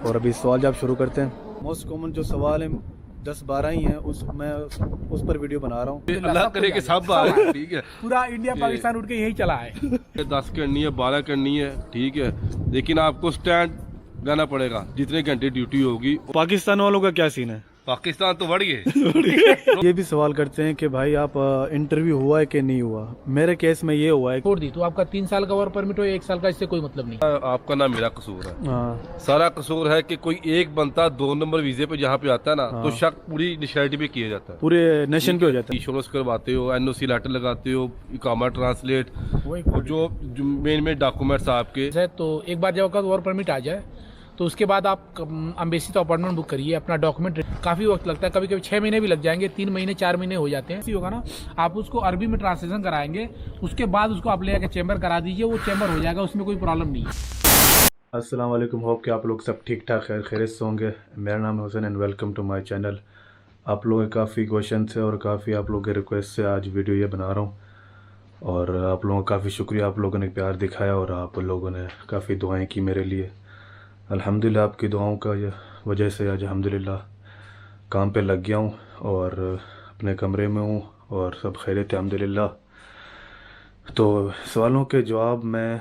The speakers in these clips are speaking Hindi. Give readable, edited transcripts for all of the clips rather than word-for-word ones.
और अभी सवाल जवाब शुरू करते हैं। मोस्ट कॉमन जो सवाल है 10-12 ही हैं, उस पर वीडियो बना रहा हूँ। अल्लाह करे कि सब आए, ठीक है। पूरा इंडिया पाकिस्तान उठ के यही चला है। 10 करनी है, 12 करनी है, ठीक है, लेकिन आपको स्टैंड रहना पड़ेगा जितने घंटे ड्यूटी होगी। पाकिस्तान वालों का क्या सीन है? पाकिस्तान तो बढ़ गए। ये भी सवाल करते हैं कि भाई आप इंटरव्यू हुआ है कि नहीं हुआ। मेरे केस में ये हुआ है। छोड़ दी तो आपका 3 साल का वर्क परमिट हो, 1 साल का, इससे कोई मतलब नहीं। आपका ना मेरा कसूर है, हाँ, सारा कसूर है कि कोई एक बनता 2 नंबर वीजे पे जहाँ पे आता है ना, तो शक पूरी नेशनलिटी पे किया जाता है, पूरे नेशन पे हो जाता है। इंश्योरेंस करवाते हो, एनओसी लेटर लगाते हो, इकामा ट्रांसलेट, और जो मेन डॉक्यूमेंट्स आपके। तो एक बार जब आपका वर्क परमिट आ जाए तो उसके बाद आप अम्बेसी तो अपॉइंटमेंट बुक करिए, अपना डॉक्यूमेंट। काफी वक्त लगता है, कभी कभी 6 महीने भी लग जाएंगे, 3 महीने 4 महीने हो जाते हैं। होगा ना, आप उसको अरबी में ट्रांसलेशन कराएंगे, उसके बाद उसको आप ले जाकर चैम्बर करा दीजिए, वो चैम्बर हो जाएगा, उसमें कोई प्रॉब्लम नहीं है। अस्सलाम वालेकुम, होप कि आप लोग सब ठीक ठाक खैरियत से होंगे। मेरा नाम है Hussain and welcome to my channel. आप लोगों के काफ़ी क्वेश्चन थे और काफ़ी आप लोगों के रिक्वेस्ट से आज वीडियो ये बना रहा हूँ। और आप लोगों का काफ़ी शुक्रिया, आप लोगों ने प्यार दिखाया और आप लोगों ने काफ़ी दुआएं की मेरे लिए। अल्हम्दुलिल्लाह आपकी दुआओं का वजह से आज अल्हम्दुलिल्लाह काम पे लग गया हूँ और अपने कमरे में हूँ और सब खैरियत है अल्हम्दुलिल्लाह। तो सवालों के जवाब मैं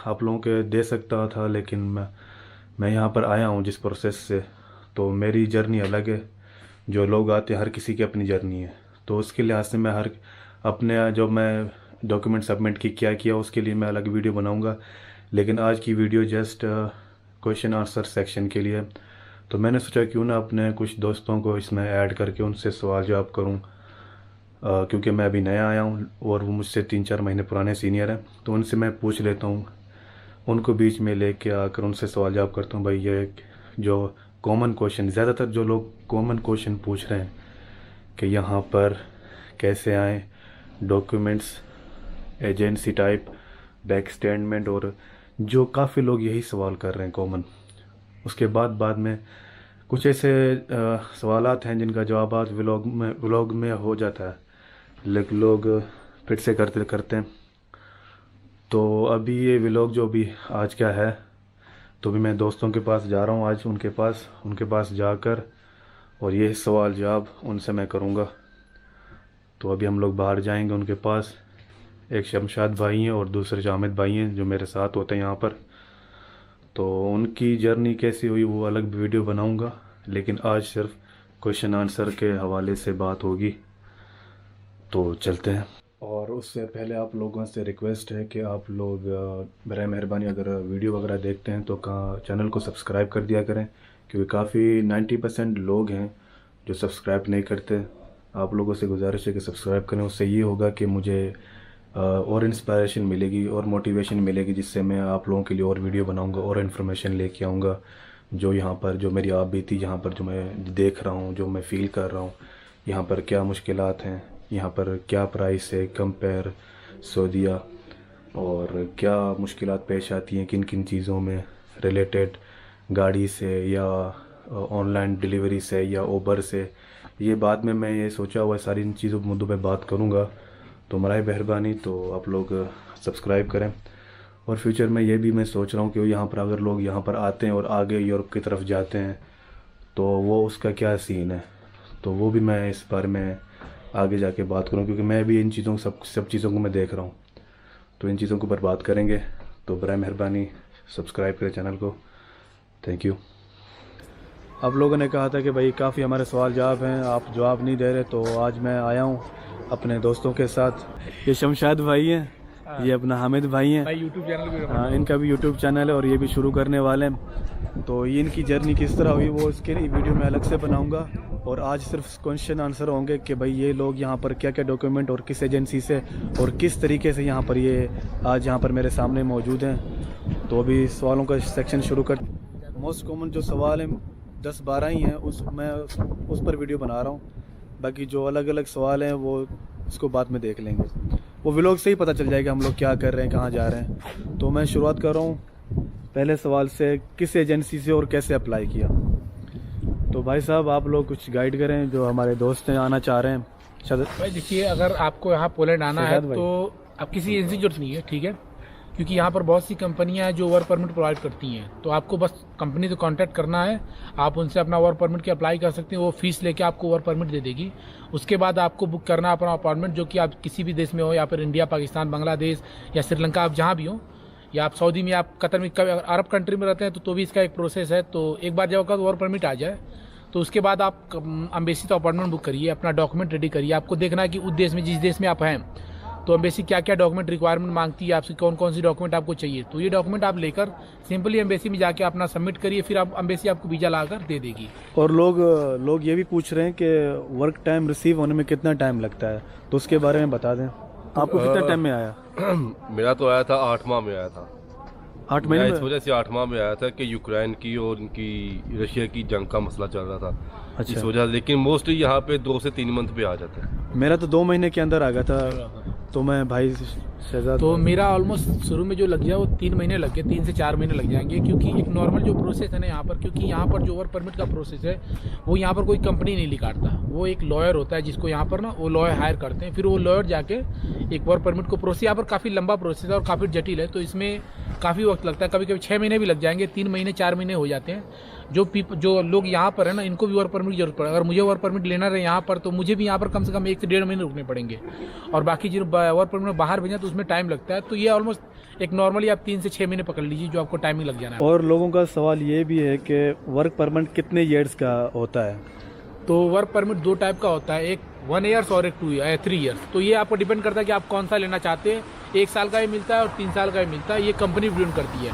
आप लोगों के दे सकता था, लेकिन मैं यहाँ पर आया हूँ जिस प्रोसेस से, तो मेरी जर्नी अलग है। जो लोग आते हैं हर किसी की अपनी जर्नी है, तो उसके लिहाज से मैं अपने जो मैं डॉक्यूमेंट सबमिट क्या किया उसके लिए मैं अलग वीडियो बनाऊँगा। लेकिन आज की video just question answer section के लिए। तो मैंने सोचा क्यों ना अपने कुछ दोस्तों को इसमें ऐड करके उनसे सवाल जवाब करूं, क्योंकि मैं अभी नया आया हूं और वो मुझसे 3-4 महीने पुराने सीनियर हैं, तो उनसे मैं पूछ लेता हूं, उनको बीच में लेके आकर उनसे सवाल जवाब करता हूं। भाई ये जो कॉमन क्वेश्चन, ज़्यादातर जो लोग कॉमन क्वेश्चन पूछ रहे हैं कि यहाँ पर कैसे आएँ, documents, agency type, bank statement, और जो काफ़ी लोग यही सवाल कर रहे हैं कॉमन। उसके बाद में कुछ ऐसे सवालात हैं जिनका जवाब व्लॉग में हो जाता है, लेकिन लोग फिर से करते हैं। तो अभी ये व्लॉग जो भी आज का है, तो भी मैं दोस्तों के पास जा रहा हूँ आज, उनके पास जाकर और ये सवाल जवाब उनसे मैं करूँगा। तो अभी हम लोग बाहर जाएंगे उनके पास। एक शमशाद भाई हैं और दूसरे जामिद भाई हैं जो मेरे साथ होते हैं यहाँ पर। तो उनकी जर्नी कैसी हुई वो अलग वीडियो बनाऊंगा, लेकिन आज सिर्फ क्वेश्चन आंसर के हवाले से बात होगी। तो चलते हैं। और उससे पहले आप लोगों से रिक्वेस्ट है कि आप लोग बराए मेहरबानी अगर वीडियो वगैरह देखते हैं तो चैनल को सब्सक्राइब कर दिया करें, क्योंकि काफ़ी 90% लोग हैं जो सब्सक्राइब नहीं करते। आप लोगों से गुजारिश है कि सब्सक्राइब करें। उससे ये होगा कि मुझे और इंस्पायरेशन मिलेगी और मोटिवेशन मिलेगी, जिससे मैं आप लोगों के लिए और वीडियो बनाऊंगा और इन्फॉर्मेशन लेके आऊँगा। जो यहाँ पर जो मेरी आप बीती, यहाँ पर जो मैं देख रहा हूँ, जो मैं फ़ील कर रहा हूँ, यहाँ पर क्या मुश्किलात हैं, यहाँ पर क्या प्राइस है कंपेयर सऊदीया, और क्या मुश्किलात पेश आती हैं किन किन चीज़ों में रिलेटेड, गाड़ी से या ऑनलाइन डिलीवरी से या ओबर से। ये बाद में मैं ये सोचा हुआ सारी इन चीज़ों मुद्दों पे बात करूँगा। तो मराए मेहरबानी तो आप लोग सब्सक्राइब करें। और फ्यूचर में ये भी मैं सोच रहा हूँ कि यहाँ पर अगर लोग यहाँ पर आते हैं और आगे यूरोप की तरफ जाते हैं तो वो उसका क्या सीन है, तो वो भी मैं इस बारे में आगे जाके बात करूँ, क्योंकि मैं भी इन चीज़ों सब चीज़ों को मैं देख रहा हूँ। तो इन चीज़ों के ऊपर बात करेंगे। तो बराए मेहरबानी सब्सक्राइब करें चैनल को। Thank you. आप लोगों ने कहा था कि भाई काफ़ी हमारे सवाल जवाब हैं, आप जवाब नहीं दे रहे, तो आज मैं आया हूँ अपने दोस्तों के साथ। ये शमशाद भाई हैं, ये अपना हामिद भाई हैं, यूट्यूब चैनल भी, हाँ इनका भी यूट्यूब चैनल है और ये भी शुरू करने वाले हैं। तो ये इनकी जर्नी किस तरह हुई वो इसके वीडियो में अलग से बनाऊंगा। और आज सिर्फ क्वेश्चन आंसर होंगे कि भाई ये लोग यहाँ पर क्या क्या डॉक्यूमेंट और किस एजेंसी से और किस तरीके से यहाँ पर ये आज यहाँ पर मेरे सामने मौजूद हैं। तो अभी सवालों का सेक्शन शुरू कर। मोस्ट कॉमन जो सवाल है 10-12 ही हैं, उस पर वीडियो बना रहा हूँ। बाकी जो अलग अलग सवाल हैं वो इसको बाद में देख लेंगे, वो व्लॉग से ही पता चल जाएगा हम लोग क्या कर रहे हैं, कहाँ जा रहे हैं। तो मैं शुरुआत कर रहा हूँ पहले सवाल से, किस एजेंसी से और कैसे अप्लाई किया। तो भाई साहब आप लोग कुछ गाइड करें, जो हमारे दोस्त हैं आना चाह रहे हैं। भाई देखिए, अगर आपको यहाँ पोलैंड आना है तो आप किसी एजेंसी की जरूरत नहीं है, ठीक है। क्योंकि यहाँ पर बहुत सी कंपनियां हैं जो वर्क परमिट प्रोवाइड करती हैं। तो आपको बस कंपनी से कांटेक्ट करना है, आप उनसे अपना वर्क परमिट की अप्लाई कर सकते हैं, वो फीस लेके आपको वर्क परमिट दे देगी। उसके बाद आपको बुक करना है अपना अपार्टमेंट, जो कि आप किसी भी देश में हो, या फिर इंडिया, पाकिस्तान, बांग्लादेश या श्रीलंका, आप जहाँ भी हो, या आप सऊदी में, आप कतर में, अरब कंट्री में रहते हैं तो भी इसका एक प्रोसेस है। तो एक बार जब आपका वर्क परमिट आ जाए तो उसके बाद आप अम्बेसी तो अपार्टमेंट बुक करिए, अपना डॉक्यूमेंट रेडी करिए। आपको देखना है कि उस देश में, जिस देश में आप हैं, तो अम्बेसी क्या क्या डॉक्यूमेंट रिक्वायरमेंट मांगती है, आपसे कौन कौन सी डॉक्यूमेंट आपको चाहिए। तो ये डॉक्यूमेंट आप लेकर सिंपली अम्बेसी में जाके अपना सबमिट करिए, फिर आप अम्बेसी आपको वीज़ा लाकर दे देगी। और लोग ये भी पूछ रहे हैं कि वर्क टाइम रिसीव होने में कितना टाइम लगता है, तो उसके बारे में बता दें। आपको कितना टाइम में आया? मेरा तो आया था 8 माह में आया था। 8 महीने इस वजह से 8 माह में आया था कि यूक्रेन की और इनकी रशिया की जंग का मसला चल रहा था। अच्छा। इस वजह से, लेकिन मोस्टली यहाँ पे 2 से 3 मंथ पे आ जाते हैं। मेरा तो 2 महीने के अंदर आ गया था। तो मैं भाई शहजाद, तो मेरा ऑलमोस्ट शुरू में जो लग गया वो 3 महीने लग गए, 3 से 4 महीने लग जाएंगे, क्योंकि एक नॉर्मल जो प्रोसेस है ना यहाँ पर, क्योंकि यहाँ पर जो वर्क परमिट का प्रोसेस है वो यहाँ पर कोई कंपनी नहीं निकालता, वो एक लॉयर होता है जिसको यहाँ पर ना वो लॉयर हायर करते हैं, फिर वो लॉयर जाके एक वर्क परमिट को प्रोसेस, यहाँ पर काफ़ी लंबा प्रोसेस है और काफ़ी जटिल है, तो इसमें काफ़ी वक्त लगता है। कभी कभी 6 महीने भी लग जाएंगे, 3 महीने 4 महीने हो जाते हैं। जो लोग यहाँ पर है ना, इनको भी वर्क परमिट की जरूरत पड़े। अगर मुझे वर्क परमिट लेना रहे यहाँ पर, तो मुझे भी यहाँ पर कम से कम 1 से 1.5 महीने रुकने पड़ेंगे, और बाकी जो वर्क परमिट बाहर भेजना तो उसमें टाइम लगता है। तो ये ऑलमोस्ट एक नॉर्मली आप 3 से 6 महीने पकड़ लीजिए जो आपको टाइमिंग लग जाना है। और लोगों का सवाल ये भी है कि वर्क परमिट कितने ईयर्स का होता है? तो वर्क परमिट 2 टाइप का होता है, एक 1 ईयर्स और एक 3 ईयर्स। तो ये आपको डिपेंड करता है कि आप कौन सा लेना चाहते हैं। 1 साल का भी मिलता है और 3 साल का भी मिलता है, ये कंपनी डिपेंड करती है।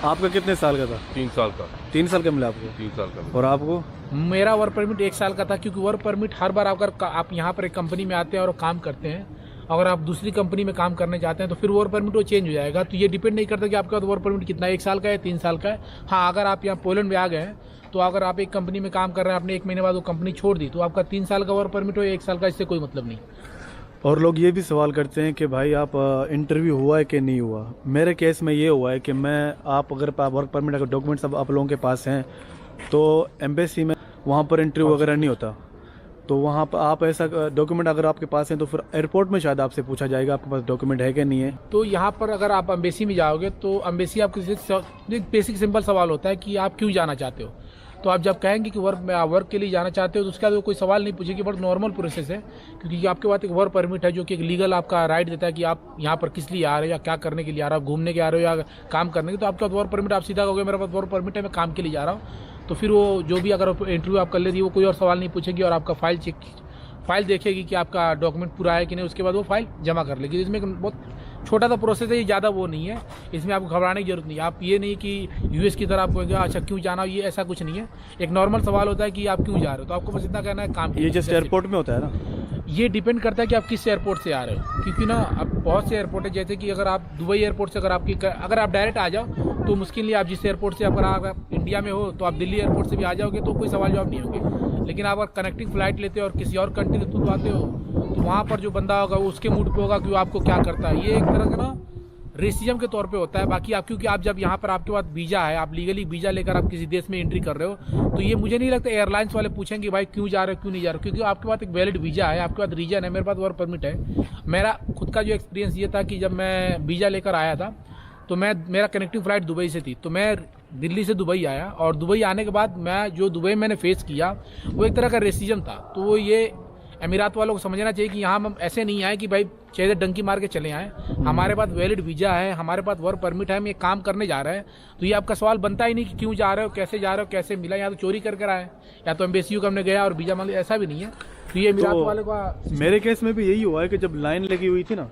आपका कितने साल का था? 3 साल का। 3 साल का मिला आपको? 3 साल का। और आपको? मेरा वर्क परमिट 1 साल का था, क्योंकि वर्क परमिट हर बार अगर आप यहाँ पर एक कंपनी में आते हैं और काम करते हैं, अगर आप दूसरी कंपनी में काम करने जाते हैं तो फिर वर्क परमिट वो चेंज हो जाएगा। तो ये डिपेंड नहीं करता कि आपका वर्क परमिट कितना, 1 साल का है, 3 साल का है। हाँ, अगर आप यहाँ पोलैंड में आ गए हैं, तो अगर आप एक कंपनी में काम कर रहे हैं, आपने 1 महीने बाद वो कंपनी छोड़ दी, तो आपका 3 साल का वर्क परमिट हो या 1 साल का, इससे कोई मतलब नहीं। और लोग ये भी सवाल करते हैं कि भाई आप इंटरव्यू हुआ है कि नहीं हुआ। मेरे केस में ये हुआ है कि अगर वर्क परमिट अगर डॉक्यूमेंट्स आप लोगों के पास हैं, तो एम्बेसी में वहाँ पर इंटरव्यू वगैरह नहीं होता। तो वहाँ पर आप ऐसा डॉक्यूमेंट अगर आपके पास हैं तो फिर एयरपोर्ट में शायद आपसे पूछा जाएगा आपके पास डॉक्यूमेंट है कि नहीं है। तो यहाँ पर अगर आप अम्बेसी में जाओगे तो अम्बेसी आपके बेसिक सिंपल सवाल होता है कि आप क्यों जाना चाहते हो। तो आप जब कहेंगे कि वर्क के लिए जाना चाहते हो, तो उसके बाद कोई सवाल नहीं पूछेगी, बहुत नॉर्मल प्रोसेस है, क्योंकि आपके पास एक वर्क परमिट है जो कि एक लीगल आपका राइट देता है कि आप यहाँ पर किस लिए आ रहे हो, या क्या करने के लिए आ रहे हो, घूमने के आ रहे हो या काम करने के। तो आपके पास वर्क परमिट, आप सीधा कहोगे मेरे पास वर्क परमिट है, मैं काम के लिए जा रहा हूँ, तो फिर वो जो भी अगर इंटरव्यू आप कर लेती है वो कोई और सवाल नहीं पूछेगी, और आपका फाइल देखेगी कि आपका डॉक्यूमेंट पूरा है कि नहीं, उसके बाद वो फाइल जमा कर लेगी। इसमें बहुत छोटा सा प्रोसेस है, ये ज़्यादा वो नहीं है, इसमें आपको घबराने की जरूरत नहीं है। आप ये नहीं कि यूएस की तरह आपको अच्छा क्यों जाना, ये ऐसा कुछ नहीं है। एक नॉर्मल सवाल होता है कि आप क्यों जा रहे हो, तो आपको बस इतना कहना है काम। ये जस्ट एयरपोर्ट में होता है ना? ये डिपेंड करता है कि आप किस एयरपोर्ट से आ रहे हो, क्योंकि ना अब बहुत से एयरपोर्ट है, जैसे कि अगर आप दुबई एयरपोर्ट से अगर आप डायरेक्ट आ जाओ तो मुश्किल नहीं। आप जिस एयरपोर्ट से अगर आप इंडिया में हो तो आप दिल्ली एयरपोर्ट से भी आ जाओगे तो कोई सवाल जवाब नहीं होंगे। लेकिन आप अगर कनेक्टिंग फ्लाइट लेते हो और किसी और कंट्री के थ्रू आते हो, तो वहाँ पर जो बंदा होगा वो उसके मूड पे होगा कि वो आपको क्या करता है। ये एक तरह का ना रेसिज्म के तौर पे होता है। बाकी आप, क्योंकि आप जब यहाँ पर आपके पास वीज़ा है, आप लीगली वीज़ा लेकर आप किसी देश में एंट्री कर रहे हो, तो ये मुझे नहीं लगता एयरलाइंस वाले पूछेंगे भाई क्यों जा रहे हो, क्यों नहीं जा रहे हो, क्योंकि आपके पास एक वैलिड वीज़ा है, आपके पास रीजन है। मेरे पास वर्क परमिट है। मेरा खुद का जो एक्सपीरियंस ये था कि जब मैं वीज़ा लेकर आया था तो मेरा कनेक्टिंग फ़्लाइट दुबई से थी, तो मैं दिल्ली से दुबई आया, और दुबई आने के बाद जो दुबई मैंने फेस किया वो एक तरह का रेसिज्म था। तो वो ये अमीरात वालों को समझना चाहिए कि यहाँ हम ऐसे नहीं आए कि भाई चाहिए डंकी मार के चले आए। हमारे पास वैलिड वीज़ा है, हमारे पास वर्क परमिट है, हम ये काम करने जा रहे हैं। तो ये आपका सवाल बनता ही नहीं कि क्यों जा रहे हो, कैसे जा रहे हो, कैसे मिला। या तो चोरी करके आए, या तो एम्बेसी हमने गया और वीज़ा मांग लिया, ऐसा भी नहीं है। तो ये अमीरात वाले का मेरे केस में भी यही हुआ है कि जब लाइन लगी हुई थी ना,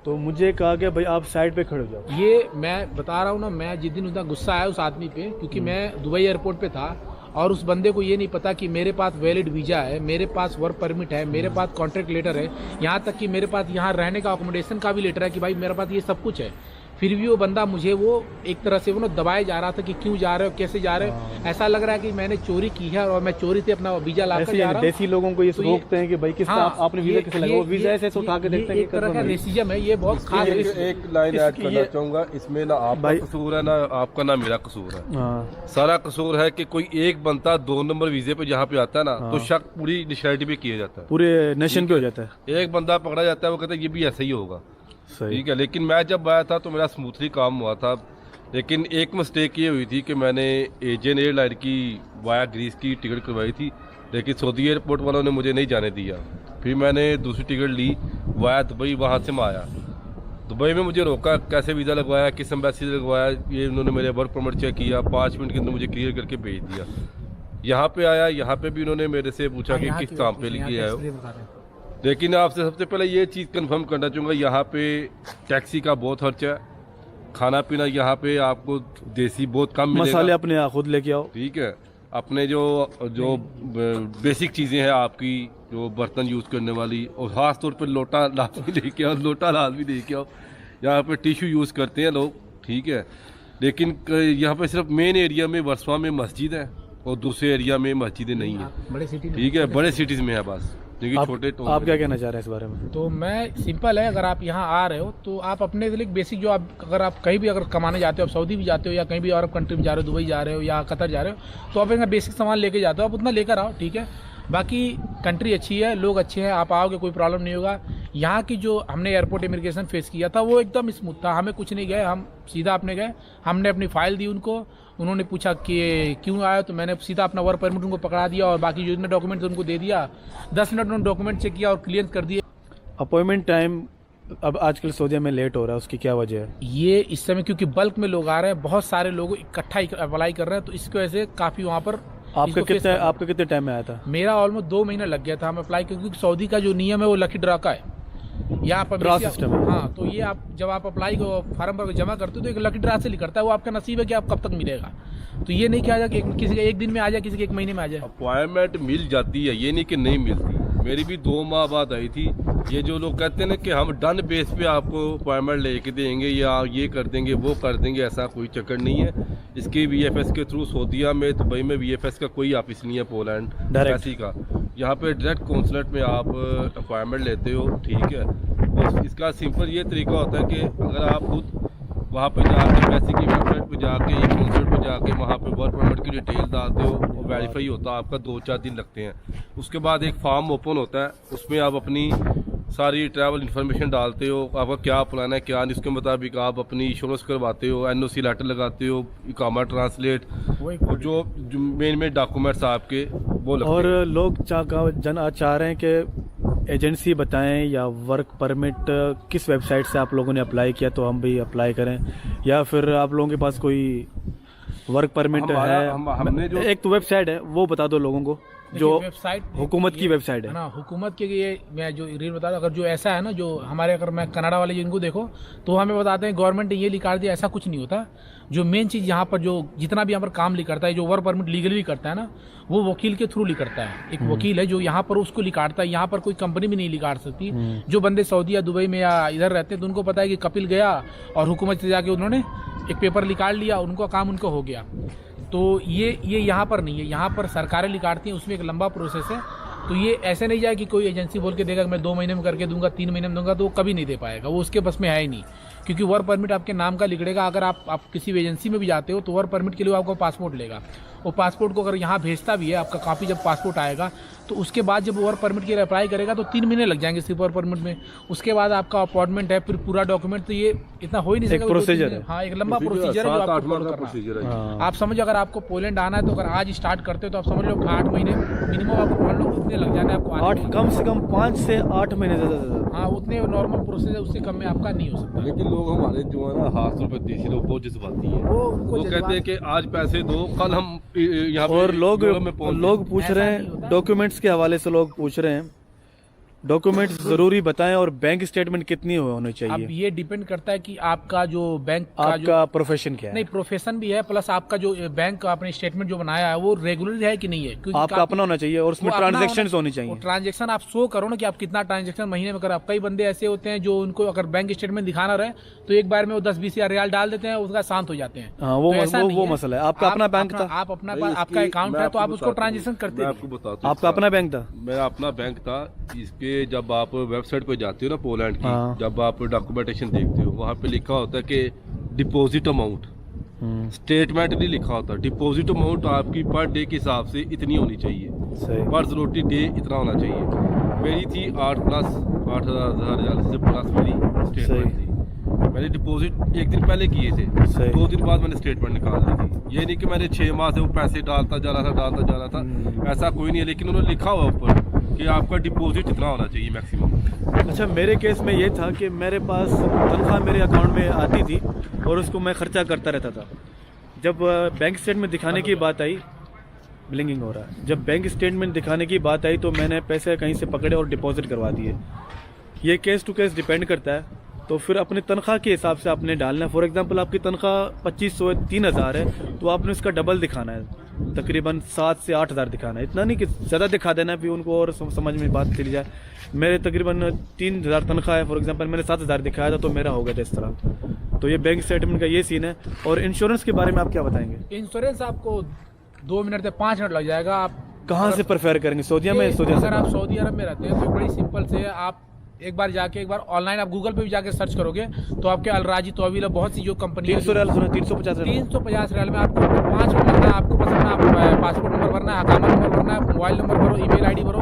तो मुझे कहा गया भाई आप साइड पे खड़े हो जाओ। ये मैं बता रहा हूँ ना, मैं जिस दिन उतना गुस्सा आया उस आदमी पे, क्योंकि मैं दुबई एयरपोर्ट पे था और उस बंदे को ये नहीं पता कि मेरे पास वैलिड वीज़ा है, मेरे पास वर्क परमिट है, मेरे पास कॉन्ट्रैक्ट लेटर है, यहाँ तक कि मेरे पास यहाँ रहने का अकोमोडेशन का भी लेटर है कि भाई मेरे पास ये सब कुछ है। फिर भी वो बंदा मुझे वो एक तरह से वो ना दबाया जा रहा था कि क्यों जा रहे हो, कैसे जा रहे हो। ऐसा लग रहा है कि मैंने चोरी की है और मैं चोरी से अपना वीज़ा लाकर जा रहा हूं। देसी लोगों को ये रोकते हैं कि भाई किस आपने वीज़ा कैसे लगा, वो वीज़ा ऐसे उठा के देखते हैं। एक तरह का रेसिज्म है, ये बहुत खास। एक लाइन ऐड करना चाहूँगा, इसमें ना आपका कसूर है, ना आपका, ना मेरा कसूर है। सारा कसूर है कि कोई एक बंदा 2 नंबर वीज़े पे जहाँ पे आता है ना, तो शक पूरी नेशनलिटी पे किया जाता है, पूरे नेशन पे हो जाता है। एक बंदा पकड़ा जाता है, वो कहता है ये भी ऐसा ही होगा। ठीक है। लेकिन मैं जब आया था तो मेरा स्मूथली काम हुआ था, लेकिन एक मिस्टेक ये हुई थी कि मैंने एशियन एयरलाइन की वाया ग्रीस की टिकट करवाई थी, लेकिन सऊदी एयरपोर्ट वालों ने मुझे नहीं जाने दिया। फिर मैंने दूसरी टिकट ली वाया दुबई, वहाँ से मैं आया। दुबई में मुझे रोका, कैसे वीज़ा लगवाया, किस एम्बेसी से लगवाया, ये उन्होंने मेरे वर्क परमिट चेक किया, 5 मिनट के अंदर मुझे क्लियर करके भेज दिया। यहाँ पे आया, यहाँ पे भी उन्होंने मेरे से पूछा कि किस काम पे लेके आए हो। लेकिन आपसे सबसे पहले ये चीज़ कंफर्म करना चाहूँगा, यहाँ पे टैक्सी का बहुत खर्चा है, खाना पीना यहाँ पे आपको देसी बहुत कम मिलेगा, मसाले अपने यहाँ खुद लेके आओ। ठीक है। अपने जो बेसिक चीज़ें हैं आपकी, जो बर्तन यूज़ करने वाली, और ख़ास तौर पर लोटा लाजमी लेके आओ, लोटा लाजमी लेके आओ। यहाँ पे टिश्यू यूज़ करते हैं लोग, ठीक है। लेकिन यहाँ पे सिर्फ मेन एरिया में वर्सवा में मस्जिद है और दूसरे एरिया में मस्जिदें नहीं है, ठीक है। बड़े सिटीज़ में है बस, लेकिन छोटे तो। आप क्या कहना चाह रहे हैं इस बारे में? तो मैं सिंपल है, अगर आप यहाँ आ रहे हो तो आप अपने लिए बेसिक जो आप, अगर आप कहीं भी अगर कमाने जाते हो, आप सऊदी भी जाते हो या कहीं भी अरब कंट्री में जा रहे हो, दुबई जा रहे हो या कतर जा रहे हो, तो आप यहाँ बेसिक सामान लेके जाते हो, आप उतना लेकर आओ, ठीक है। बाकी कंट्री अच्छी है, लोग अच्छे हैं, आप आओगे कोई प्रॉब्लम नहीं होगा। यहाँ की जो हमने एयरपोर्ट इमिग्रेशन फेस किया था वो एकदम स्मूथ था, हमें कुछ नहीं गए, हम सीधा अपने गए, हमने अपनी फाइल दी उनको, उन्होंने पूछा कि क्यों आया, तो मैंने सीधा अपना वर्क परमिट उनको पकड़ा दिया और बाकी जो डॉक्यूमेंट उनको दे दिया। 10 मिनट उन्होंने डॉक्यूमेंट चेक किया और क्लियर कर दिए। अपॉइंटमेंट टाइम अब आजकल सऊदी में लेट हो रहा है, उसकी क्या वजह है? ये इस समय क्योंकि बल्क में लोग आ रहे हैं, बहुत सारे लोग इकट्ठा अप्लाई कर रहे हैं, तो इसकी वजह से काफ़ी वहाँ पर। आपका कितने टाइम में आया था? मेरा ऑलमोस्ट 2 महीना लग गया था हम अप्लाई, क्योंकि सऊदी का जो नियम है वो लकी ड्रा का है, यहाँ पर ड्रा सिस्टम है। हाँ, तो ये आप जब आप अप्लाई को फार्म पर जमा करते हो तो एक लकी ड्रा से निकलता है, वो आपका नसीब है कि आप कब तक मिलेगा। तो ये नहीं किया कि किसी का 1 दिन में आ जाए, किसी के 1 महीने में आ जाए। अपॉइंटमेंट मिल जाती है, ये नहीं कि नहीं मिलती। मेरी भी 2 माह बाद आई थी। ये जो लोग कहते हैं ना कि हम डन बेस पे आपको अपॉइंटमेंट लेके देंगे या ये कर देंगे वो कर देंगे, ऐसा कोई चक्कर नहीं है। इसके VFS के थ्रू सऊदीया में, दुबई में VFS का कोई ऑफिस नहीं है, पोलैंड एम्बेसी का। यहाँ पे डायरेक्ट कॉन्सुलेट में आप अपॉइंटमेंट लेते हो, ठीक है। और इसका सिंपल ये तरीका होता है कि अगर आप खुद वहाँ पे जाके एम्बेसी की वेबसाइट पे जाके या कॉन्सुलेट पे जाके वहाँ पे वर्क परमिट की डिटेल डालते हो, वो वेरीफाई होता है आपका, 2-4 दिन लगते हैं। उसके बाद एक फॉर्म ओपन होता है, उसमें आप अपनी सारी ट्रैवल इन्फॉर्मेशन डालते हो, आपका क्या प्लान है क्या नहीं, उसके मुताबिक आप अपनी इंश्योरेंस करवाते हो, NOC लेटर लगाते हो, इकामा ट्रांसलेट, और जो मेन डॉक्यूमेंट्स आपके वो लगते और हैं। लोग चाह रहे हैं कि एजेंसी बताएं या वर्क परमिट किस वेबसाइट से आप लोगों ने अप्लाई किया तो हम भी अप्लाई करें, या फिर आप लोगों के पास कोई वर्क परमिट है? हमने जो एक तो वेबसाइट है वो बता दो लोगों को, जो वेबसाइट हुकूमत की वेबसाइट है ना, हुकूमत के लिए मैं जो रील बता दूं, अगर जो ऐसा है ना, जो हमारे, अगर मैं कनाडा वाले जिनको देखो तो हमें बताते हैं गवर्नमेंट ने ये लिखा दिया, ऐसा कुछ नहीं होता। जो मेन चीज़ यहाँ पर जो जितना भी यहाँ पर काम लिखता है, जो वर्क परमिट लीगली करता है ना, वो वकील के थ्रू लिखता है। एक वकील है जो यहाँ पर उसको लिखाता है, यहाँ पर कोई कंपनी भी नहीं लिखा सकती। जो बंदे सऊदी या दुबई में या इधर रहते हैं तो उनको पता है कि कपिल गया और हुकूमत से जाके उन्होंने एक पेपर निकाल लिया, उनका काम उनको हो गया। तो ये यहाँ पर नहीं है, यहाँ पर सरकारें लिखाती हैं, उसमें एक लंबा प्रोसेस है। तो ये ऐसे नहीं जाए कि कोई एजेंसी बोल के देगा कि मैं 2 महीने में करके दूंगा, 3 महीने में दूंगा, तो वो कभी नहीं दे पाएगा, वो उसके बस में है ही नहीं। क्योंकि वर्क परमिट आपके नाम का लिखड़ेगा। अगर आप किसी एजेंसी में भी जाते हो तो वर्क परमिट के लिए आपको पासपोर्ट लेगा, वो पासपोर्ट को अगर यहाँ भेजता भी है, आपका कापी जब पासपोर्ट आएगा तो उसके बाद जब वर्क परमिट के लिए अप्लाई करेगा तो 3 महीने लग जाएंगे सिर्फ वर्क परमिट में। उसके बाद आपका अपॉइंटमेंट है, फिर पूरा डॉक्यूमेंट, तो ये इतना हो ही नहीं सकता, प्रोसीजर है। हाँ, एक लंबा प्रोसीजर है जो आपको फॉलो करना है। आप समझो अगर आपको पोलैंड आना है तो अगर आज स्टार्ट करते हो तो आप समझ लो 8 महीने मिनिमम आपको मान लो उतने लग जाने आपको, 8 कम से कम 5 से 8 महीने ज़्यादा। हाँ, उतने नॉर्मल प्रोसेस है, उससे कम में आपका नहीं हो सकता। लेकिन लोग हमारे जो है ना, खास तौर पर देसी लोग बहुत जज्बाती हैं, वो कहते हैं कि आज पैसे दो, कल हम यहाँ पे। और लोग पूछ रहे हैं डॉक्यूमेंट्स के हवाले से, लोग पूछ रहे हैं डॉक्यूमेंट्स जरूरी बताएं और बैंक स्टेटमेंट कितनी होनी चाहिए। अब ये डिपेंड करता है कि आपका जो बैंक का आपका प्रोफेशन क्या है। नहीं, प्रोफेशन भी है, प्लस आपका जो बैंक का आपने स्टेटमेंट जो बनाया है वो रेगुलर है कि नहीं है, क्योंकि आपका अपना होना चाहिए और उसमें ट्रांजेक्शन होनी चाहिए। ट्रांजेक्शन आप शो करो ना कि आप कितना ट्रांजेक्शन महीने में कर। कई बंदे ऐसे होते हैं जो उनको अगर बैंक स्टेटमेंट दिखाना रहे तो एक बार में वो 10-20 हज़ार रियाल डाल देते हैं, उसका शांत हो जाते हैं। वो मसला है। आपका अपना बैंक था, आप अपना आपका अकाउंट है तो आप उसको ट्रांजेक्शन करते हैं। आपको बताता हूं, आपका अपना बैंक था? मेरा अपना बैंक था। इसके जब आप वेबसाइट पे जाते हो ना पोलैंड की, जब आप डॉक्यूमेंटेशन देखते हो वहाँ पे लिखा होता है कि डिपॉजिट अमाउंट, स्टेटमेंट नहीं लिखा होता। डिपॉजिट अमाउंट आपकी पर डे के हिसाब से इतनी होनी चाहिए, पर रोटी डे इतना होना चाहिए। मेरी थी 8+ 8,000 से प्लस मेरी स्टेटमेंट थी। मैंने डिपॉजिट एक दिन पहले किए थे, 2 दिन बाद मैंने स्टेटमेंट निकाल दी थी। ये नहीं कि मैंने 6 माह से वो पैसे डालता जा रहा था, ऐसा कोई नहीं है। लेकिन उन्होंने लिखा हुआ ऊपर कि आपका डिपॉजिट इतना होना चाहिए मैक्सिमम। अच्छा, मेरे केस में ये था कि मेरे पास तनख्वाह मेरे अकाउंट में आती थी और उसको मैं खर्चा करता रहता था। जब बैंक स्टेटमेंट दिखाने की बात आई, ब्लिंकिंग हो रहा है, जब बैंक स्टेटमेंट दिखाने की बात आई तो मैंने पैसे कहीं से पकड़े और डिपॉजिट करवा दिए। ये केस टू केस डिपेंड करता है, तो फिर अपनी तनख्वाह के हिसाब से आपने डालना है। फॉर एग्जांपल आपकी तनख्वाह 2500 है, 3000 है, तो आपने उसका डबल दिखाना है, तकरीबन 7 से 8000 दिखाना है। इतना नहीं कि ज़्यादा दिखा देना भी उनको और समझ में बात चली जाए। मेरे तकरीबन 3000 तनख्वाह है, फॉर एग्जांपल मैंने 7000 दिखाया था तो मेरा हो गया था इस तरह। तो ये बैंक स्टेटमेंट का ये सीन है। और इंश्योरेंस के बारे में आप क्या बताएंगे? इंश्योरेंस आपको 2 मिनट से 5 मिनट लग जाएगा। आप कहाँ से प्रेफर करेंगे? सऊदीया में? अगर आप सऊदी अरब में रहते हैं तो बड़ी सिंपल से आप एक बार ऑनलाइन आप गूगल पे भी जाके सर्च करोगे तो आपके अलराजी तवील बहुत सी जो कंपनी 350 रियाल में आपको 5 मिनट लगना है। आपको पसंद है, आप पासपोर्ट नंबर भरना है, हकामा नंबर भरना है, मोबाइल नंबर भरो, ईमेल आईडी भरो,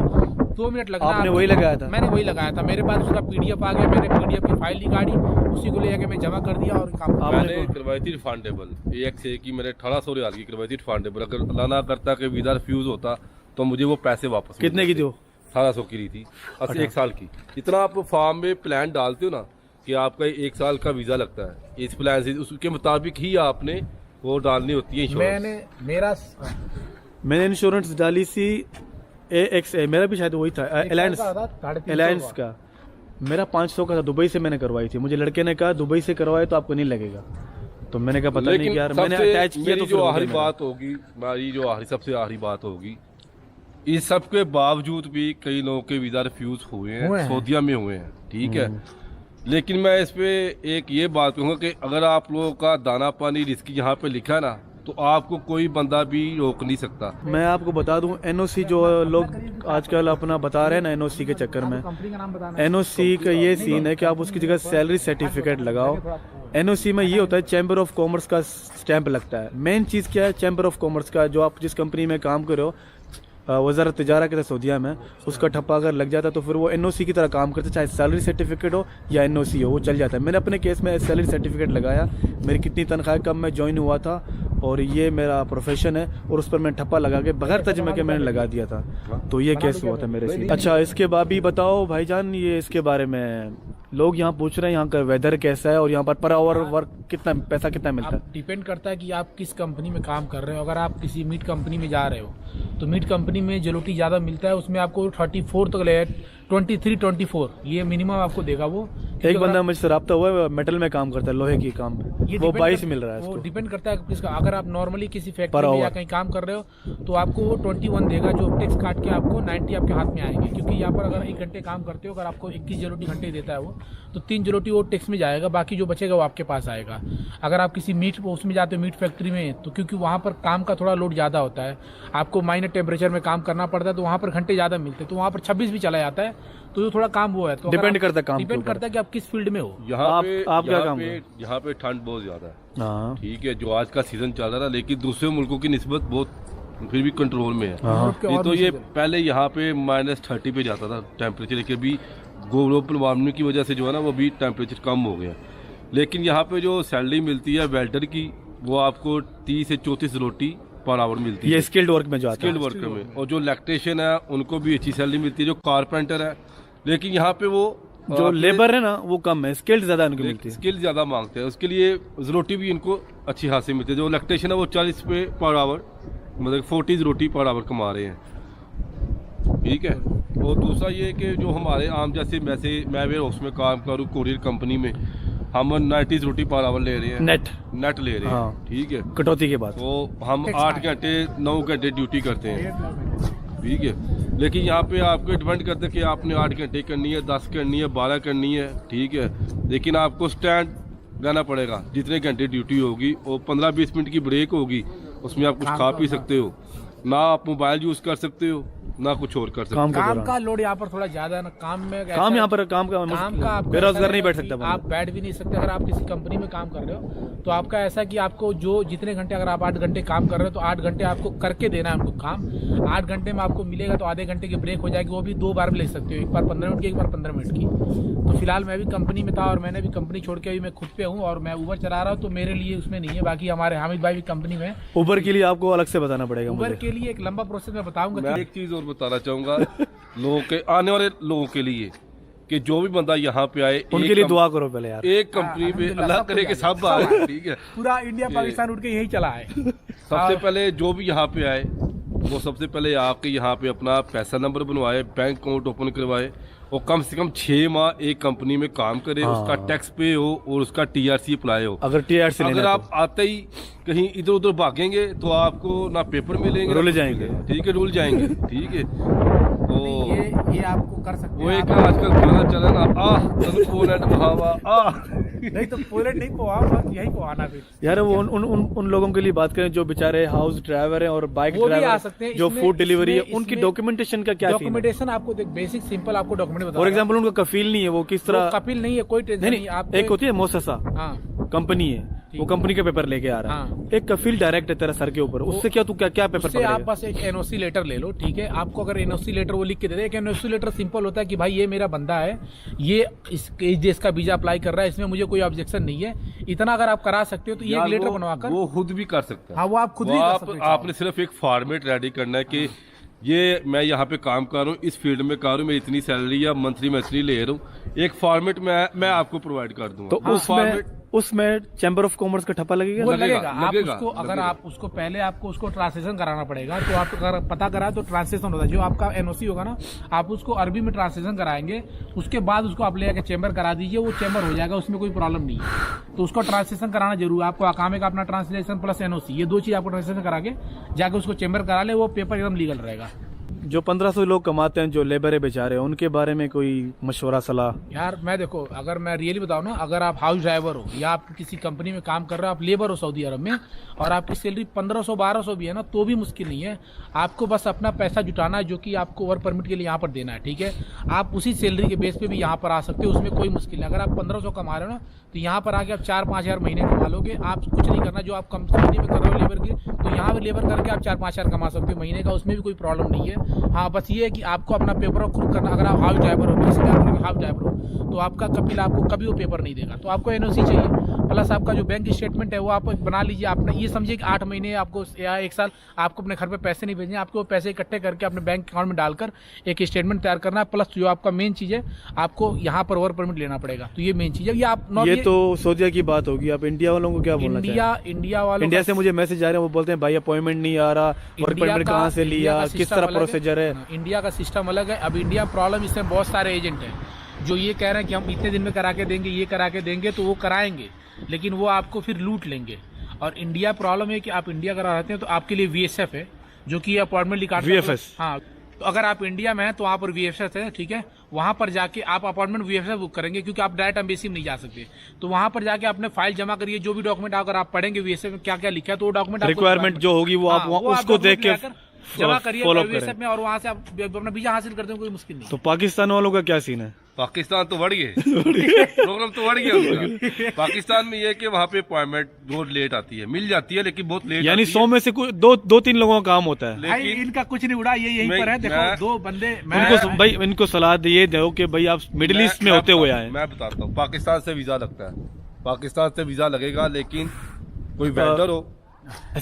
2 मिनट लगना है। आपने वही लगाया था? मैंने वही लगाया था। मेरे पास उसका PDF आ गया, मैंने PDF की फाइल निकाली, उसी को ले जाके मैं जमा कर दिया और काम। मैंने करवाई थी रिफंडेबल, एक से की मैंने 1800 रियाल की करवाई थी रिफंडेबल। अगर अल्लाह ना करता कि वीज़ा रिफ्यूज़ होता तो मुझे वो पैसे वापस। कितने की थी वो? 1800 की थी, 1 साल की। जितना आप फॉर्म में प्लान डालते हो ना कि आपका 1 साल का वीज़ा लगता है, इस प्लान से उसके मुताबिक ही आपने वो डालनी होती है इंश्योरेंस। मैंने इंश्योरेंस डाली सी AXA, मेरा भी शायद वही था, एलायंस का। मेरा 500 का था, दुबई से मैंने करवाई थी। मुझे लड़के ने कहा दुबई से करवाए तो आपको नहीं लगेगा, तो मैंने कहा पता नहीं यार, मैंने अटैच किया। तो जो आखिरी बात होगी, मेरी जो सबसे आखिरी बात होगी, इस सब के बावजूद भी कई लोगों के वीज़ा रिफ्यूज हुए हैं, सऊदीया में हुए हैं, ठीक है। लेकिन मैं इस पे एक ये बात कहूँगा कि अगर आप लोगों का दाना पानी रिस्क यहाँ पे लिखा है ना, तो आपको कोई बंदा भी रोक नहीं सकता। मैं आपको बता दूं, NOC जो लोग आजकल अपना बता रहे हैं ना, NOC के चक्कर में, NOC का ये सीन है कि आप उसकी जगह सैलरी सर्टिफिकेट लगाओ। NOC में ये होता है चैम्बर ऑफ कॉमर्स का स्टैंप लगता है। मेन चीज़ क्या है? चैम्बर ऑफ कॉमर्स का, जो आप जिस कंपनी में काम कर रहे हो, वज़ारत तिजारा के सऊदीया में, उसका ठप्पा अगर लग जाता है तो फिर वो NOC की तरह काम करता है, चाहे सैलरी सर्टिफिकेट हो या NOC हो, वो चल जाता है। मैंने अपने केस में सैलरी सर्टिफिकेट लगाया, मेरी कितनी तनख्वाह कब मैं ज्वाइन हुआ था और ये मेरा प्रोफेशन है, और उस पर मैं ठप्पा लगा के बगैर तर्जुमे के मैंने लगा दिया था, तो ये केस हुआ था मेरे से। अच्छा, इसके बाद भी बताओ भाईजान, ये इसके बारे में लोग यहाँ पूछ रहे हैं यहाँ का वेदर कैसा है और यहाँ पर आवर वर्क कितना, पैसा कितना मिलता है? डिपेंड करता है कि आप किस कंपनी में काम कर रहे हो। अगर आप किसी मीट कंपनी में जा रहे हो तो मीट कंपनी में जलोटी ज़्यादा मिलता है, उसमें आपको 34 तक ले 23-24 ये मिनिमम आपको देगा वो। एक बंदा मुझसे रब्ता हुआ है, मेटल में काम करता है, लोहे की काम, वो 22 मिल रहा है। वो डिपेंड करता है किसका। अगर आप नॉर्मली किसी फैक्ट्री में या कहीं काम कर रहे हो तो आपको वो 21 देगा, जो टैक्स काट के आपको 90 आपके हाथ में आएंगे। क्योंकि यहाँ पर अगर 1 घंटे काम करते हो, अगर आपको 21 जलोटी घंटे देता है वो, तो 3 जलोटी वो टैक्स में जाएगा, बाकी जो बचेगा वो आपके पास आएगा। अगर आप किसी मीट उसमें जाते हो, मीट फैक्ट्री में, तो क्योंकि वहाँ पर काम का थोड़ा लोड ज़्यादा होता है, आपको माइनर टेम्परेचर में काम करना पड़ता है, तो वहाँ पर घंटे ज़्यादा मिलते हैं, तो वहाँ पर 26 भी चला जाता है, तो जो थोड़ा काम वो है। तो डिपेंड करता है काम, डिपेंड करता है कि आप किस फील्ड में हो। यहाँ पे ठंड बहुत ज्यादा है, ठीक है, जो आज का सीजन चल रहा है, लेकिन दूसरे मुल्कों की निस्बत बहुत फिर भी कंट्रोल में है। तो ये पहले यहाँ पे -30 पे जाता था टेम्परेचर, लेकिन अभी ग्लोबल वार्मिंग की वजह से जो है ना, वो भी टेम्परेचर कम हो गया। लेकिन यहाँ पे जो सैलरी मिलती है वेल्डर की, वो आपको 30 से 34 रोटी पर आवर मिलती है। ये स्किल्ड वर्क में जो आता है, स्किल्ड वर्कर में। और जो इलेक्ट्रिशियन है उनको भी अच्छी सैलरी मिलती है, जो कारपेंटर है। लेकिन यहाँ पे वो जो लेबर है ना, वो कम है, स्किल्ड ज्यादा उनको मिलती है, स्किल ज्यादा मांगते हैं, उसके लिए रोटी भी इनको अच्छी खासी मिलती है। जो इलेक्ट्रिशियन है वो 40 पे पर आवर, मतलब 40 रोटी पर आवर कमा रहे हैं, ठीक है। और दूसरा ये कि जो हमारे आम जैसे मैं वेयर हाउस में काम करूँ, कोरियर कंपनी में, हम 90 रोटी पर आवर ले रहे हैं, नेट ले रहे हैं, ठीक है, कटौती के बाद। तो हम 8 घंटे 9 घंटे ड्यूटी करते हैं, ठीक है। लेकिन यहाँ पे आपको डिपेंड करते हैं कि आपने 8 घंटे करनी है, 10 करनी है, 12 करनी है, ठीक है। लेकिन आपको स्टैंड रहना पड़ेगा जितने घंटे ड्यूटी होगी, और 15-20 मिनट की ब्रेक होगी, उसमें आप कुछ खा पी सकते हो। ना आप मोबाइल यूज़ कर सकते हो, ना कुछ और कर सकते। काम का लोड यहाँ पर थोड़ा ज्यादा है ना, काम में काम यहाँ पर काम का बेरोजगार नहीं बैठ सकता, आप बैठ भी नहीं सकते। अगर आप किसी कंपनी में काम कर रहे हो तो आपका ऐसा कि आपको जो जितने घंटे, अगर आप 8 घंटे काम कर रहे हो तो 8 घंटे आपको करके देना है उनको काम। 8 घंटे में आपको मिलेगा तो आधे घंटे की ब्रेक हो जाएगी, वो भी 2 बार भी ले सकते हो, एक बार 15 मिनट की, एक बार 15 मिनट की। तो फिलहाल मैं भी कंपनी में था और मैंने भी कंपनी छोड़ के अभी मैं खुद पे हूँ और मैं उबर चला रहा हूँ, तो मेरे लिए उसमें नहीं है। बाकी हमारे हामिद भाई भी कंपनी में। उबर के लिए आपको अलग से बताना पड़ेगा। उबर के लिए एक लंबा प्रोसेस मैं बताऊंगा। मैं एक चीज और बताना चाहूंगा लोगों के, आने वाले लोगों के लिए, कि जो भी बंदा यहाँ पे आए उनके लिए दुआ करो पहले यार। एक कंपनी पे अल्लाह करे कि सब आए, ठीक है। पूरा इंडिया पाकिस्तान उठ के यही चला है। सबसे पहले जो भी यहाँ पे आए वो सबसे पहले आपके यहाँ पे अपना पैसा नंबर बनवाए, बैंक अकाउंट ओपन करवाए और कम से कम 6 माह एक कंपनी में काम करे, उसका टैक्स पे हो और उसका TRC अप्लाई हो। अगर TRC अगर आप आते ही कहीं इधर उधर भागेंगे तो आपको ना पेपर मिलेंगे, रुल जाएंगे, ठीक है, रुल जाएंगे, ठीक है। तो ये आपको कर सकते वो एक आजकल गाना चला ना, पोलैंड बहावा नहीं तो पोलैंड नहीं पोहा, यही पोहाना फिर यार। वो उन लोगों के लिए बात करें जो बेचारे हाउस ड्राइवर हैं और बाइक ड्राइवर, जो फूड डिलीवरी है, उनकी डॉक्यूमेंटेशन का क्या? डॉक्यूमेंटेशन आपको बेसिक सिंपल आपको डॉक्यूमेंट बता। फॉर एग्जाम्पल उनका कफील नहीं है, वो किस तरह? कफील नहीं है, कोई टेंशन नहीं। आप एक होती है मोससा कंपनी है, वो कंपनी का पेपर लेके आ रहा है। एक कफील डायरेक्ट है तेरा सर के ऊपर, उससे क्या तू क्या पेपर पकड़ेगा? आप बस एक NOC लेटर ले लो, ठीक है। आपको अगर NOC लेटर वो लिख के दे दे, एक NOC लेटर सिंपल होता है कि भाई ये मेरा बंदा है, ये इस देश का वीजा अप्लाई कर रहा है, इसमें मुझे कोई ऑब्जेक्शन नहीं है। इतना अगर आप करा सकते हो तो ये लेटर बनवाकर वो खुद भी कर सकते हैं। हाँ, वो आप खुद भी कर सकते हो। आपने सिर्फ एक फॉर्मेट रेडी करना है कि ये मैं यहाँ पे काम कर रहा हूँ, इस फील्ड में कर रहा हूँ, मेरी इतनी सैलरी या मंथली मैं इतनी ले रहा हूँ, एक फॉर्मेट मैं आपको प्रोवाइड कर दूंगा। तो उसमें चैम्बर ऑफ कॉमर्स का ठप्पा लगेगा? वो लगेगा। आप उसको अगर आप उसको पहले आपको उसको ट्रांसलेशन कराना पड़ेगा, तो आप अगर पता करा तो ट्रांसलेशन होता है। जो आपका NOC होगा ना, आप उसको अरबी में ट्रांसलेशन कराएंगे, उसके बाद उसको आप ले जाकर चैम्बर करा दीजिए, वो चैम्बर हो जाएगा, उसमें कोई प्रॉब्लम नहीं है। तो उसको ट्रांसलेशन कराना जरूर, आपको अकामे का अपना ट्रांसलेशन प्लस NOC, ये 2 चीज आपको ट्रांसलेशन करा के जाके उसको चैम्बर करा ले, वो पेपर एकदम लीगल रहेगा। जो 1500 लोग कमाते हैं, जो लेबर है बेचारे, उनके बारे में कोई मशवरा सलाह? यार मैं देखो, अगर मैं रियली बताऊं ना, अगर आप हाउस ड्राइवर हो या आप किसी कंपनी में काम कर रहे हो, आप लेबर हो सऊदी अरब में, और आपकी सैलरी 1500-1200 भी है ना, तो भी मुश्किल नहीं है। आपको बस अपना पैसा जुटाना है, जो कि आपको वर्क परमिट के लिए यहाँ पर देना है, ठीक है। आप उसी सैलरी के बेस पे भी यहाँ पर आ सकते हो, उसमें कोई मुश्किल नहीं। अगर आप 1500 कमा रहे हो ना, तो यहाँ पर आके आप 4-5 हज़ार महीने कमा लोगे। आप कुछ नहीं करना, जो आप कंपनी में कर रहे हो लेबर की, तो यहाँ पर लेबर करके आप 4-5 हज़ार कमा सकते हो महीने का, उसमें भी कोई प्रॉब्लम नहीं है। हाँ, बस ये है कि आपको अपना पेपर खुद करना। अगर आप हाउस ड्राइवर हो, हाउस ड्राइवर हो, तो आपका कपिल आपको कभी वो पेपर नहीं देगा। तो आपको NOC चाहिए, प्लस आपका जो बैंक स्टेटमेंट है वो आप बना लीजिए। आपने ये समझिए कि 8 महीने आपको या 1 साल आपको अपने घर पे पैसे नहीं भेजने, आपको पैसे इकट्ठे करके अपने बैंक अकाउंट में डालकर एक स्टेटमेंट तैयार करना है। प्लस जो आपका मेन चीज है, आपको यहाँ पर वर्क परमिट लेना पड़ेगा। तो ये मेन चीज है। ये तो सऊदीया की बात होगी। आप इंडिया वालों को क्या बोलना चाहिए? इंडिया से मुझे मैसेज आ रहे हैं, वो बोलते हैं भाई अपॉइंटमेंट नहीं आ रहा, वर्क परमिट कहाँ से लिया, किस तरह प्रोसीजर है? इंडिया का सिस्टम अलग है। अब इंडिया प्रॉब्लम, इसमें बहुत सारे एजेंट हैं जो ये कह रहे हैं कि हम इतने दिन में करा के देंगे, ये करा के देंगे, तो वो कराएंगे, लेकिन वो आपको फिर लूट लेंगे। और इंडिया प्रॉब्लम है कि आप इंडिया करा रहते हैं तो आपके लिए VSF है, जो कि अपॉइंटमेंट निकालता है। VFS, हाँ। तो अगर आप इंडिया में हैं तो वहाँ पर VFS है, ठीक है। वहाँ पर जाके आप अपॉइंटमेंट VFS बुक करेंगे, क्योंकि आप डायरेक्ट एम्बेसी में नहीं जा सकते। तो वहाँ पर जाके अपने फाइल जमा करिए, जो भी डॉक्यूमेंट अगर आप पढ़ेंगे VFS में क्या क्या लिखा है, तो वो डॉक्यूमेंट रिक्वायरमेंट जो होगी वो आप उसको देख के जमा करिए VFS में, और वहाँ से आप अपना वीजा हासिल करते हैं, कोई मुश्किल नहीं। तो पाकिस्तान वालों का क्या सीन है? पाकिस्तान तो बढ़ गए, प्रॉब्लम तो बढ़ गया उनका। पाकिस्तान में ये है कि वहाँ पे अपॉइंटमेंट बहुत लेट आती है, मिल जाती है लेकिन बहुत लेट, यानी 100 में से दो तीन लोगों का काम होता है। लेकिन इनका कुछ नहीं उड़ा, ये यहीं पर है। देखो 2 बंदे, भाई इनको सलाह दिए दो कि भाई आप मिडिल ईस्ट में होते हुए आए। मैं बताता हूँ, पाकिस्तान से वीजा लगता है, पाकिस्तान से वीजा लगेगा, लेकिन कोई वेंडर हो,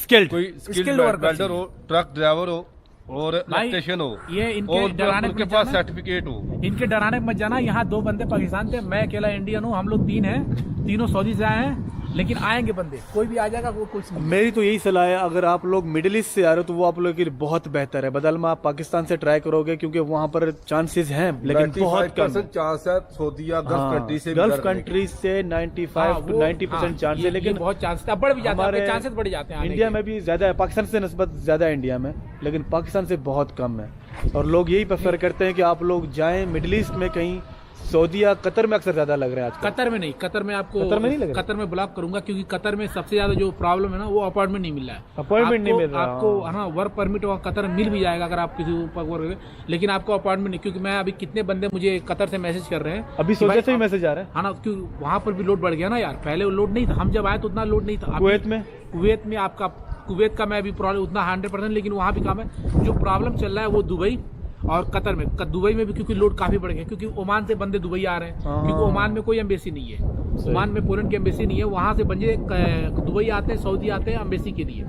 कोई स्किल्ड वेंडर हो, ट्रक ड्राइवर हो और इलेक्ट्रिशियन हो, ये इनके पास सर्टिफिकेट हो। इनके डराने मत जाना। यहाँ 2 बंदे पाकिस्तान थे, मैं अकेला इंडियन हूँ, हम लोग 3 हैं, तीनों सऊदी से आए हैं, लेकिन आएंगे बंदे, कोई भी आ जाएगा, वो कुछ नहीं। मेरी तो यही सलाह है, अगर आप लोग मिडिल ईस्ट से आ रहे हो तो वो आप लोग के लिए बहुत बेहतर है। बदल में आप पाकिस्तान से ट्राई करोगे, क्योंकि वहाँ पर चांसेस हैं, लेकिन बहुत कम चांस है। सऊदीया गल्फ कंट्री से 95 to 90% चांस है, लेकिन बहुत चांस बढ़ भी जाते हैं, चांसेस बढ़ जाते हैं। इंडिया में भी ज्यादा है, पाकिस्तान से निस्बत ज्यादा है इंडिया में, लेकिन पाकिस्तान से बहुत कम है। और लोग यही प्रेफर करते हैं कि आप लोग जाएं मिडिल ईस्ट में कहीं सऊदी या कतर में अक्सर ज्यादा लग रहे हैं आजकल। कतर में नहीं, कतर में आपको कतर में नहीं लग रहा? कतर में ब्लॉक करूंगा, क्योंकि कतर में सबसे ज्यादा जो प्रॉब्लम है ना वो अपॉइंटमेंट नहीं मिल रहा है। अपॉइंटमेंट नहीं मिल रहा। आपको हाँ वर्क परमिट और कतर में मिल भी जाएगा अगर आप किसी वर्क, लेकिन आपको अपॉइंटमेंट नहीं, क्योंकि मैं अभी कितने बंदे मुझे कतर से मैसेज कर रहे हैं अभी कि भाई सऊदी से भी मैसेज आ रहा है। हाँ ना, क्योंकि वहाँ पर भी लोड बढ़ गया ना यार, पहले लोड नहीं था, हम जब आए तो उतना लोड नहीं था। कुवैत में आपका कुवैत का मैं अभी प्रॉब्लम उतना 100%, लेकिन वहाँ भी काम है। जो प्रॉब्लम चल रहा है वो दुबई और कतर में, दुबई में भी क्योंकि लोड काफी बढ़ गया, क्योंकि ओमान से बंदे दुबई आ रहे हैं, क्योंकि ओमान में कोई एम्बेसी नहीं है, ओमान में पोलैंड की एम्बेसी नहीं है, वहां से बंदे दुबई आते हैं, सऊदी आते हैं एम्बेसी के लिए।